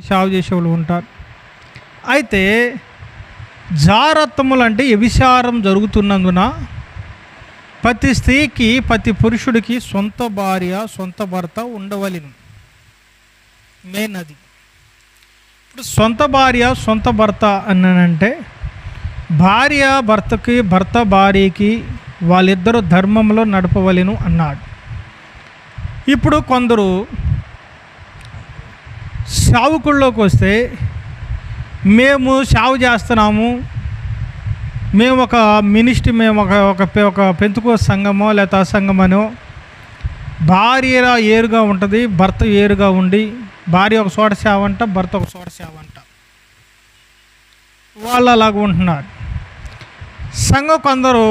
సేవ చేసేవాళ్ళు ఉంటారు. అయితే జారత్వములు అంటే వ్యభిచారం జరుగుతున్నందున ప్రతి స్త్రీకి ప్రతి పురుషుడికి సొంత భార్య సొంత భర్త ఉండవలెను. మెయిన్ అది. ఇప్పుడు సొంత భార్య సొంత భర్త అన్నానంటే భార్య భర్తకి భర్త భార్యకి వాళ్ళిద్దరూ ధర్మంలో నడపవలెను అన్నాడు. ఇప్పుడు కొందరు సేవకుల్లోకి వస్తే మేము సేవ చేస్తున్నాము, మేము ఒక మినిస్ట్రీ, మేము ఒక పెంతుకోస్ సంఘమో లేకపోతే ఆ సంఘమనో, భార్య ఏరుగా ఉంటుంది, భర్త ఏరుగా ఉండి భార్య ఒక చోట సేవ అంట, భర్త ఒక చోట సేవ అంట, వాళ్ళు అలాగ ఉంటున్నారు. సంఘం కొందరు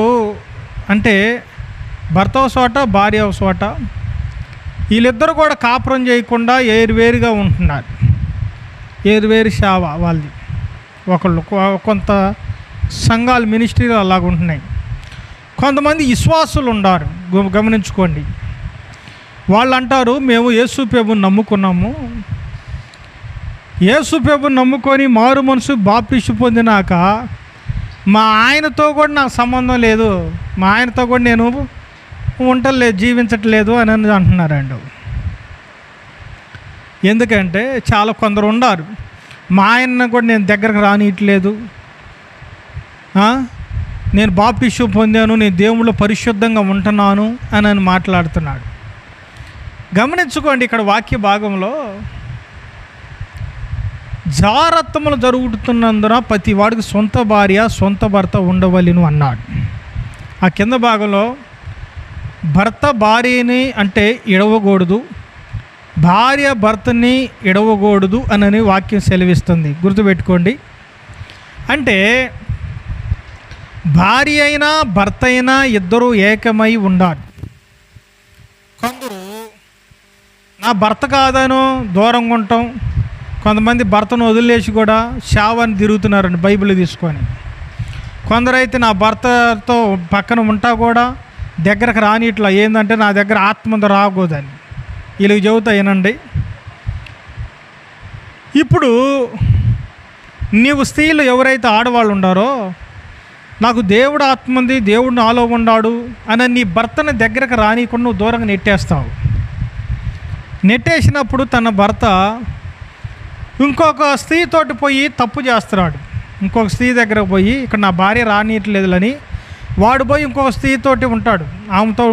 అంటే భర్త ఒక చోట భార్య ఒక చోట, వీళ్ళిద్దరు కూడా కాపురం చేయకుండా ఏరువేరుగా ఉంటున్నారు. ఏరువేరు సేవ వాళ్ళది. ఒకళ్ళు కొంత సంఘాలు మినిస్ట్రీలు అలాగ ఉంటున్నాయి. కొంతమంది విశ్వాసులు ఉన్నారు, గమనించుకోండి. వాళ్ళు అంటారు మేము యేసు ప్రభువుని నమ్ముకున్నాము, యేసు ప్రభువుని నమ్ముకొని మారు మనసు బాప్టిస్టు పొందినాక మా ఆయనతో కూడా నాకు సంబంధం లేదు, మా ఆయనతో కూడా నేను ఉండలేదు, జీవించట్లేదు అని అంటున్నారండి. ఎందుకంటే చాలా కొందరు ఉన్నారు, మా ఆయన కూడా నేను దగ్గరకు రానియట్లేదు, నేను బాప్టిస్టు పొందాను, నేను దేవుళ్ళు పరిశుద్ధంగా ఉంటున్నాను అని మాట్లాడుతున్నాడు. గమనించుకోండి, ఇక్కడ వాక్య భాగంలో జారత్వములు జరుగుతున్నందున ప్రతి వాడికి సొంత భార్య సొంత భర్త ఉండవలెను అన్నాడు. ఆ కింద భాగంలో భర్త భార్యని అంటే ఇడవకూడదు, భార్య భర్తని ఇడవకూడదు అని వాక్యం సెలవిస్తుంది. గుర్తుపెట్టుకోండి. అంటే భార్య అయినా భర్త అయినా ఇద్దరూ ఏకమై ఉండాలి. కొందరు నా భర్త కాదనో దూరంగా ఉంటాం, కొంతమంది భర్తను వదిలేసి కూడా శావాన్ని తిరుగుతున్నారండి బైబిల్ తీసుకొని. కొందరైతే నా భర్తతో పక్కన ఉంటా కూడా దగ్గరకు రానిట్లా, ఏంటంటే నా దగ్గర ఆత్మ రాకూడదని వీళ్ళకి చెబుతా వినండి. ఇప్పుడు నీవు స్త్రీలు ఎవరైతే ఆడవాళ్ళు ఉండారో, నాకు దేవుడు ఆత్మ ఉంది, దేవుడు నాలో ఉన్నాడు అని నీ భర్తని దగ్గరకు రానికుండా నువ్వు దూరంగా నెట్టేస్తావు. నెట్టేసినప్పుడు తన భర్త ఇంకొక స్త్రీతోటి పోయి తప్పు చేస్తున్నాడు. ఇంకొక స్త్రీ దగ్గరకు పోయి ఇక్కడ నా భార్య రానియట్లేదులని వాడు పోయి ఇంకొక స్త్రీతోటి ఉంటాడు,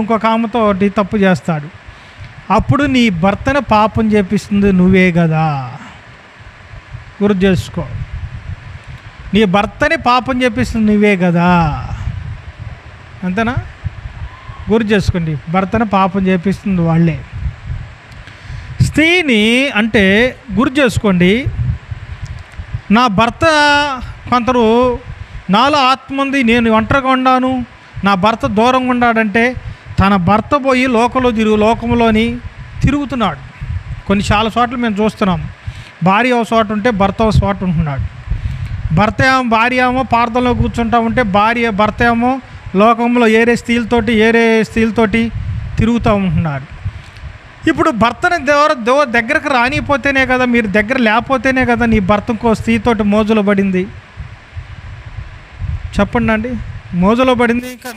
ఇంకొక ఆమెతో తప్పు చేస్తాడు. అప్పుడు నీ భర్తను పాపం చేపిస్తుంది నువ్వే కదా. గుర్తు చేసుకో, నీ భర్తని పాపం చేపిస్తుంది నువ్వే కదా, అంతేనా? గుర్తు చేసుకోండి, భర్తని పాపం చేపిస్తుంది వాళ్ళే. స్త్రీని అంటే గుర్తు చేసుకోండి, నా భర్త కొందరు నాలో ఆత్మ ఉంది, నేను ఒంటరిగా ఉన్నాను, నా భర్త దూరంగా ఉన్నాడంటే తన భర్త పోయి లోకంలోని తిరుగుతున్నాడు. చాలా చోట్ల మేము చూస్తున్నాం, భార్య ఒక చోట ఉంటే భర్త ఒక చోట ఉంటున్నాడు, భార్య ఏమో ప్రార్థనలో కూర్చుంటా ఉంటే భర్త ఏమో లోకంలో ఏరే స్త్రీలతోటి తిరుగుతూ ఉంటున్నారు. ఇప్పుడు భర్తని దగ్గరకు రానిపోతేనే కదా, మీరు దగ్గర లేకపోతేనే కదా నీ భర్త ఇంకో స్త్రీతోటి మోజులో పడింది. చెప్పండి అండి, మోజులో పడింది ఇంకా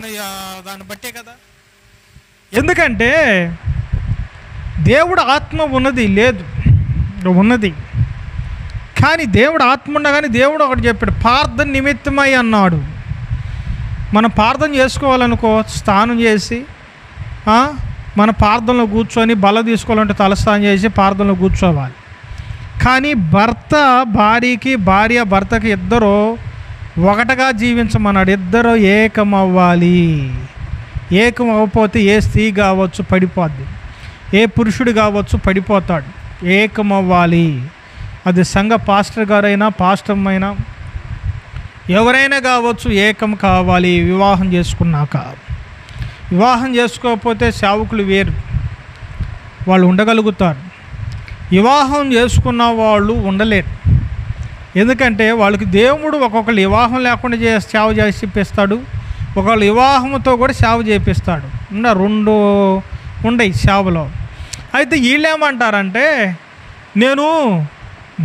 దాన్ని బట్టే కదా. ఎందుకంటే దేవుడు ఆత్మ ఉన్నది లేదు, ఉన్నది, కానీ దేవుడు ఆత్మ ఉండగానే దేవుడు ఒకటి చెప్పాడు, ప్రార్థన నిమిత్తమై అన్నాడు. మనం ప్రార్థన చేసుకోవాలనుకో, స్నానం చేసి మన ప్రార్థనలో కూర్చొని బల తీసుకోవాలంటే తలస్నానం చేసి ప్రార్థనలో కూర్చోవాలి. కానీ భర్త భార్యకి, భార్య భర్తకి ఇద్దరు ఒకటగా జీవించమన్నాడు. ఇద్దరు ఏకమవ్వాలి. ఏకం అవ్వకపోతే ఏ స్త్రీ కావచ్చు పడిపోద్ది, ఏ పురుషుడు కావచ్చు పడిపోతాడు. ఏకమవ్వాలి. అది సంఘ పాస్టర్ గారైనా పాస్టర్ అయినా ఎవరైనా కావచ్చు, ఏకం కావాలి. వివాహం చేసుకున్నాక, వివాహం చేసుకోకపోతే సేవకులు వేరు, వాళ్ళు ఉండగలుగుతారు. వివాహం చేసుకున్న వాళ్ళు ఉండలేరు. ఎందుకంటే వాళ్ళకి దేవుడు ఒక్కొక్కరు వివాహం లేకుండా సేవ చేపిస్తాడు, ఒకళ్ళు వివాహంతో కూడా సేవ చేపిస్తాడు. రెండు ఉండయి సేవలో. అయితే వీళ్ళు ఏమంటారంటే, నేను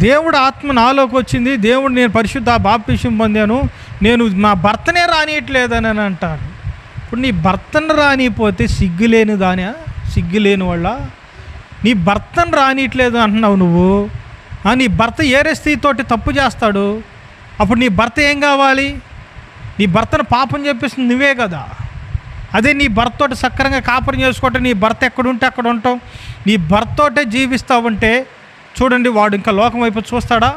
దేవుడు ఆత్మ నాలోకి వచ్చింది, దేవుడు నేను పరిశుద్ధ బాప్తిసం పొందాను, నేను మా భర్తనే రానియట్లేదని అని అంటాడు. ఇప్పుడు నీ భర్తను రానిపోతే సిగ్గులేని దాని సిగ్గులేని వాళ్ళ నీ భర్తను రానియట్లేదు అంటున్నావు నువ్వు. నీ భర్త ఏరే స్త్రీతోటి తప్పు చేస్తాడు, అప్పుడు నీ భర్త ఏం కావాలి? నీ భర్తను పాపం చెప్పేసింది నువ్వే కదా. అదే నీ భర్తతోటి సక్రంగా కాపురం చేసుకుంటే నీ భర్త ఎక్కడుంటే అక్కడ ఉంటావు, నీ భర్తతోటే జీవిస్తావంటే చూడండి, వాడు ఇంకా లోకం వైపు చూస్తాడా?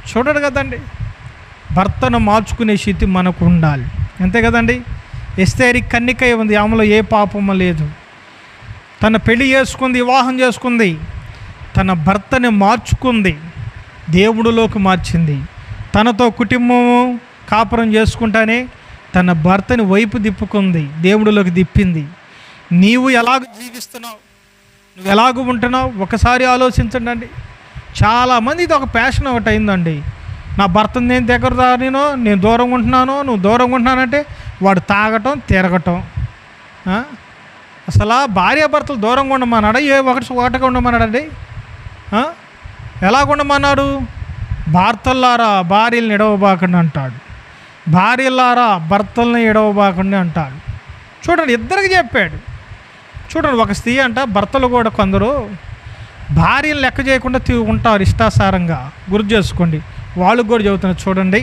చూడడు కదండి. భర్తను మార్చుకునే స్థితి మనకు ఉండాలి, అంతే కదండి. ఎస్తేరి కన్నికై ఉంది, ఆమెలో ఏ పాపము లేదు. తన పెళ్లి చేసుకుంది, వివాహం చేసుకుంది, తన భర్తని మార్చుకుంది, దేవుడిలోకి మార్చింది. తనతో కుటుంబము కాపురం చేసుకుంటానే తన భర్తని వైపు తిప్పుకుంది, దేవుడిలోకి తిప్పింది. నీవు ఎలాగ జీవిస్తున్నావు, నువ్వు ఎలాగ ఉంటున్నావు ఒకసారి ఆలోచించండి. చాలామంది ఇది ఒక ప్యాషన్ ఒకటి అయిందండి. నా భర్తను నేను దగ్గర రానినో, నేను దూరంగా ఉంటున్నాను, నువ్వు దూరంగా ఉంటున్నానంటే వాడు తాగటం తిరగటం. అసలు భార్యాభర్తలు దూరంగా ఉండమన్నాడా? ఒకటిగా ఉండమన్నాడండి? ఎలాగ ఉండమన్నాడు? భర్తలారా భార్యలను ఎడవబాకండి అంటాడు, భార్యలారా భర్తలను ఎడవబాకండి అంటాడు. చూడండి, ఇద్దరికి చెప్పాడు. చూడండి, ఒక స్త్రీ అంట, భర్తలు కూడా కొందరు భార్యను లెక్క చేయకుండా ఉంటారు ఇష్టాసారంగా. గుర్తు చేసుకోండి, వాళ్ళకు కూడా చెబుతున్నారు. చూడండి,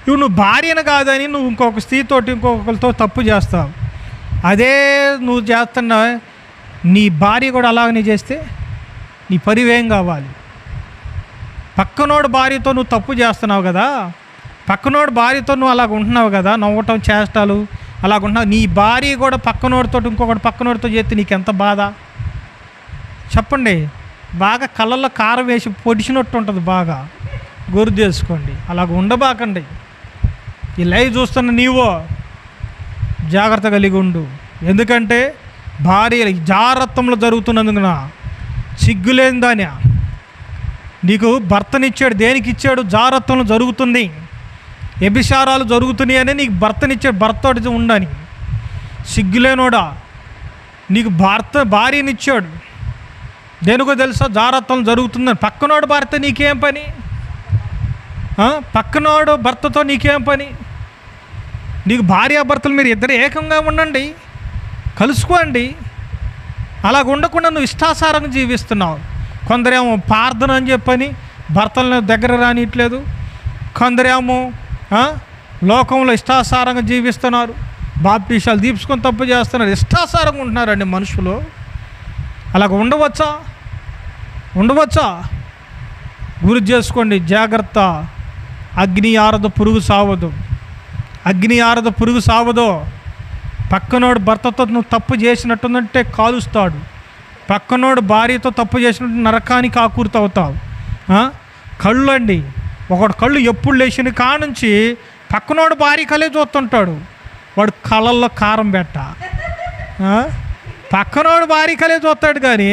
నువ్వు భార్యను కాదని నువ్వు ఇంకొక స్త్రీతోటి ఇంకొకరితో తప్పు చేస్తావు. అదే నువ్వు చేస్తున్నా నీ భార్య కూడా అలాగనే చేస్తే నీ పరివేం కావాలి? పక్కనోడు భార్యతో నువ్వు తప్పు చేస్తున్నావు కదా, పక్కనోడు భార్యతో నువ్వు అలాగ ఉంటున్నావు కదా, నవ్వటం చేష్టాలు అలాగ ఉంటున్నావు. నీ భార్య కూడా పక్కనోడితో ఇంకొకటి పక్కనోడితో చేస్తే నీకెంత బాధ చెప్పండి. బాగా కళ్ళల్లో కారం వేసి పొడిచినట్టు ఉంటుంది. బాగా గుర్తు చేసుకోండి, అలాగ ఉండబాకండి. ఈ లైవ్ చూస్తున్న నీవో జాగ్రత్త కలిగి ఉండు. ఎందుకంటే భార్య జారత్వంలో జరుగుతున్నందున సిగ్గులేని దాని నీకు భర్తనిచ్చాడు. దేనికి ఇచ్చాడు? జారత్వంలో జరుగుతుంది, వ్యభిచారాలు జరుగుతున్నాయి అని నీకు భర్తనిచ్చాడు, భర్తతో ఉండని. సిగ్గులేనోడా, నీకు భార్యనిచ్చాడు దేనికో తెలుసా? జారత్వం జరుగుతుందని. పక్కనోడు భర్త నీకేం పని? పక్కనోడు భర్తతో నీకేం పని? నీకు భార్యాభర్తలు మీరు ఇద్దరు ఏకంగా ఉండండి, కలుసుకోండి. అలాగ ఉండకుండా నువ్వు ఇష్టాసారంగా జీవిస్తున్నావు. కొందరేమో ప్రార్థన అని చెప్పని భర్తలను దగ్గర రానియట్లేదు, కొందరేమో లోకంలో ఇష్టాసారంగా జీవిస్తున్నారు, బాప్టిసాలు దీపుకొని తప్పు చేస్తున్నారు, ఇష్టాసారంగా ఉంటున్నారండి మనుషులు. అలాగ ఉండవచ్చా? ఉండవచ్చా? గుర్తు చేసుకోండి, జాగ్రత్త. అగ్ని ఆరదు, పురుగు సావదు. అగ్ని ఆరదు, పురుగు సావదు. పక్కనోడు భర్తతో నువ్వు తప్పు చేసినట్టుందంటే కాలుస్తాడు, పక్కనోడు భార్యతో తప్పు చేసినట్టు నరకానికి ఆకూర్తవుతావు. కళ్ళు అండి, ఒకడు కళ్ళు ఎప్పుడు లేచిన కానుంచి పక్కనోడు భార్య కలే చూస్తుంటాడు, వాడు కళ్ళల్లో కారం పెట్ట. పక్కనోడు భార్య కలే చూస్తాడు కానీ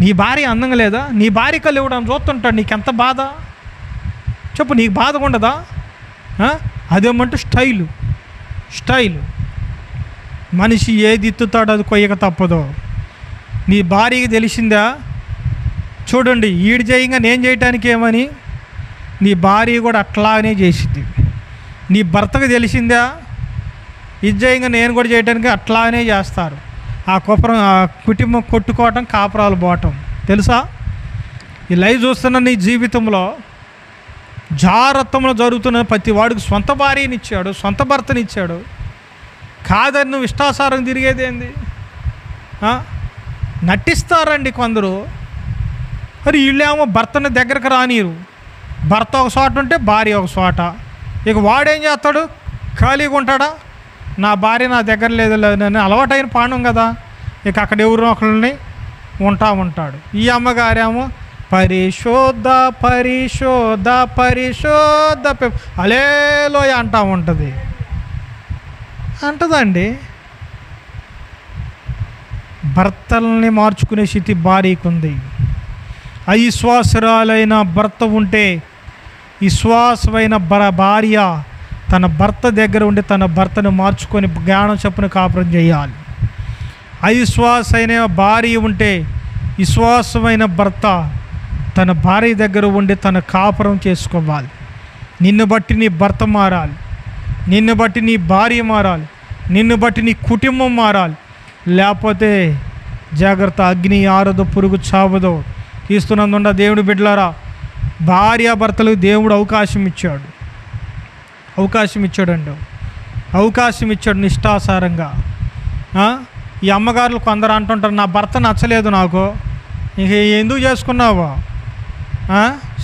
నీ భార్య అందంగా లేదా? నీ భార్య కళ్ళు ఇవ్వడం చూస్తుంటాడు. నీకెంత బాధ చెప్పు, నీకు బాధ ఉండదా? అదేమంటే స్టైలు. మనిషి ఏది ఎత్తుతాడో అది కొయ్యక తప్పదు. నీ భార్యకి తెలిసిందా? చూడండి, ఈడు చేయంగా నేను చేయటానికి ఏమని నీ భార్య కూడా అట్లానే చేసింది. నీ భర్తకు తెలిసిందా? ఇది చేయంగా నేను కూడా చేయడానికి అట్లానే చేస్తారు. ఆ కుటుంబం కొట్టుకోవటం, కాపురాలు పోవటం తెలుసా? ఈ లైవ్ చూస్తున్న నీ జీవితంలో జారత్వంలో జరుగుతున్న ప్రతి వాడికి సొంత భార్యనిచ్చాడు, సొంత భర్తనిచ్చాడు. కాదని నువ్వు ఇష్టాసారం తిరిగేదేంది? నటిస్తారండి కొందరు. మరి వీళ్ళేమో భర్తని దగ్గరకు రానిరు. భర్త ఒక చోట ఉంటే భార్య ఒక చోట. ఇక వాడేం చేస్తాడు? ఖాళీగా ఉంటాడా? నా భార్య నా దగ్గర లేదని అలవాటైన పాండం కదా, ఇక అక్కడ ఎవరు ఒకరిని ఉంటాడు. ఈ అమ్మగారేమో పరిశోధ హల్లెలూయా అంటూ ఉంటుంది. అంటదండి. భర్తల్ని మార్చుకునే స్థితి భార్యకు ఉంది. అవిశ్వాసురాలైన భర్త ఉంటే విశ్వాసమైన భార్య తన భర్త దగ్గర ఉండి తన భర్తను మార్చుకొని జ్ఞానం చొప్పున కాపురం చేయాలి. అవిశ్వాసమైన భార్య ఉంటే విశ్వాసమైన భర్త తన భార్య దగ్గర ఉండి తన కాపురం చేసుకోవాలి. నిన్ను బట్టి నీ భర్త మారాలి, నిన్ను బట్టి నీ భార్య మారాలి, నిన్ను బట్టి నీ కుటుంబం మారాలి. లేకపోతే జాగ్రత్త, అగ్ని ఆరదు, పురుగు చావదు. తీస్తున్నందుండ దేవుడు బిడ్డలారా, భార్యాభర్తలకు దేవుడు అవకాశం ఇచ్చాడు, అవకాశం ఇచ్చాడు నిష్ఠాసారంగా. ఈ అమ్మగారులు కొందరు అంటుంటారు, నా భర్త నచ్చలేదు నాకు, ఇంక ఎందుకు చేసుకున్నావు?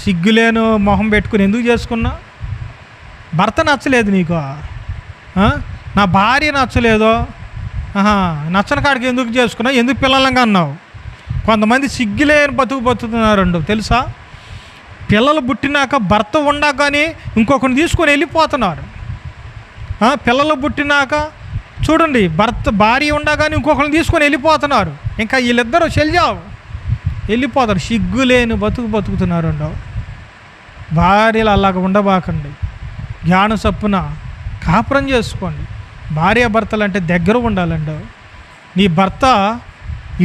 సిగ్గులేను మొహం పెట్టుకుని ఎందుకు చేసుకున్నా? భర్త నచ్చలేదు నీకు, నా భార్య నచ్చలేదో, నచ్చని కాడికి ఎందుకు చేసుకున్నావు? ఎందుకు పిల్లలంగా అన్నావు? కొంతమంది సిగ్గులేని బతుకుతున్నారండి తెలుసా. పిల్లలు పుట్టినాక భర్త ఉండా కానీ ఇంకొకరిని తీసుకొని వెళ్ళిపోతున్నారు. పిల్లలు పుట్టినాక చూడండి, భార్య ఉండా కానీ ఇంకొకరిని తీసుకొని వెళ్ళిపోతున్నారు. ఇంకా వీళ్ళిద్దరూ చెల్జావు వెళ్ళిపోతారు. సిగ్గులేని బతుకుతున్నారండి. భార్యలు అలాగ ఉండబాకండి, జ్ఞానం చప్పున కాపురం చేసుకోండి. భార్యాభర్తలు అంటే దగ్గర ఉండాలండి. నీ భర్త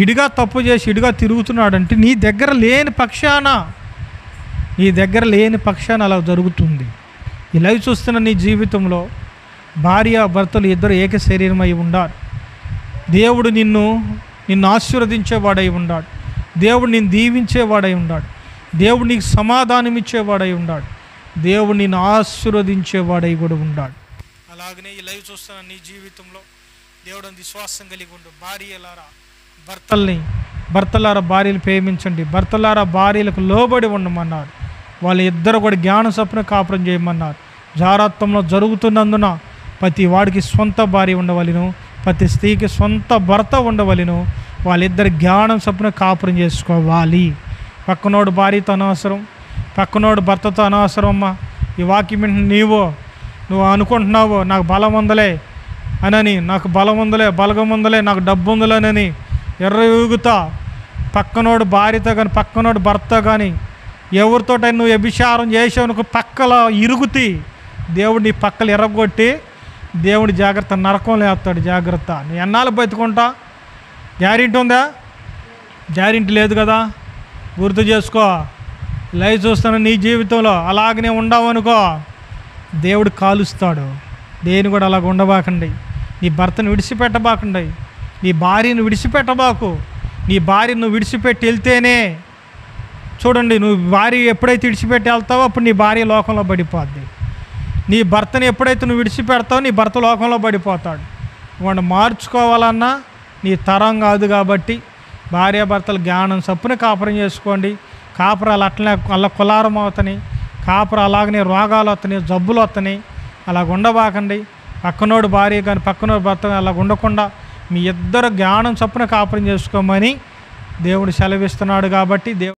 ఇడిగా తప్పు చేసి ఇడిగా తిరుగుతున్నాడంటే నీ దగ్గర లేని పక్షాన అలా జరుగుతుంది. ఈ లైవ్ చూస్తున్న నీ జీవితంలో భార్యాభర్తలు ఇద్దరు ఏక శరీరమై ఉండాలి. దేవుడు నిన్ను ఆశీర్వదించేవాడై ఉన్నాడు, దేవుడు నిన్ను దీవించేవాడై ఉన్నాడు, దేవుడు నీకు సమాధానం ఇచ్చేవాడై ఉన్నాడు, దేవుడు నిన్ను ఆశీర్వదించేవాడై కూడా ఉన్నాడు. అలాగనే ఈ లైవ్ చూస్తున్న నీ జీవితంలో దేవుడు విశ్వాసం కలిగి ఉండు. భర్తలారా భార్యలు ప్రేమించండి, భర్తలారా భార్యలకు లోబడి ఉండమన్నారు. వాళ్ళ ఇద్దరు కూడా జ్ఞాన సప్పున కాపురం చేయమన్నారు. జారత్వంలో జరుగుతున్నందున ప్రతి వాడికి సొంత భార్య ఉండవలను, ప్రతి స్త్రీకి సొంత భర్త ఉండవలను. వాళ్ళిద్దరు జ్ఞానం సప్పున కాపురం చేసుకోవాలి. పక్కనోడు భార్యతో అనవసరం, పక్కనోడు భర్తతో అనవసరం. అమ్మా, ఈ వాక్యం నువ్వు అనుకుంటున్నావు నాకు బలం ఉందలే అనని, నాకు బలం ఉందలే, బలగం ఉందలే, నాకు డబ్బు ఉందలేనని ఎర్రయూగుతా పక్కనోడు భార్యతో కానీ పక్కనోడు భర్త కానీ ఎవరితోట నువ్వు వ్యభిచారం చేసావు అనుకో, పక్కల ఇరుగుతి దేవుడు నీ పక్కలు ఎర్రగొట్టి దేవుడు జాగ్రత్త నరకంలో వేస్తాడు. జాగ్రత్త. నువ్వు ఎన్నాళ్ళు బతుకుంటా? గ్యారెంటీ ఉందా? గ్యారెంటీ లేదు కదా. గుర్తు చేసుకో. లైవ్ చూస్తున్న నీ జీవితంలో అలాగనే ఉండవు అనుకో, దేవుడు కాలుస్తాడు. దేని కూడా అలాగ ఉండబాకండి. నీ భర్తను విడిచిపెట్టబాకండి, నీ భార్యను విడిచిపెట్టబాకు. నీ భార్యను విడిచిపెట్టి వెళ్తేనే చూడండి, నువ్వు భార్య ఎప్పుడైతే విడిచిపెట్టి వెళ్తావో అప్పుడు నీ భార్య లోకంలో పడిపోద్ది. నీ భర్తను ఎప్పుడైతే నువ్వు విడిచిపెడతావో నీ భర్త లోకంలో పడిపోతాడు. వాడిని మార్చుకోవాలన్నా నీ తరం కాదు. కాబట్టి భార్యాభర్తలు జ్ఞానం చప్పున కాపురం చేసుకోండి. కాపురాలు అట్లనే అలా కులారం అవుతాయి, కాపురం అలాగనే రోగాలు వస్తున్నాయి, జబ్బులు వస్తున్నాయి. అలాగ ఉండబాకండి. పక్కనోడు భార్య కానీ పక్కనోడు భర్త కానీ అలాగ ఉండకుండా మీ ఇద్దరు జ్ఞానం చప్పున కాపురం చేసుకోమని దేవుడు సెలవిస్తున్నాడు. కాబట్టి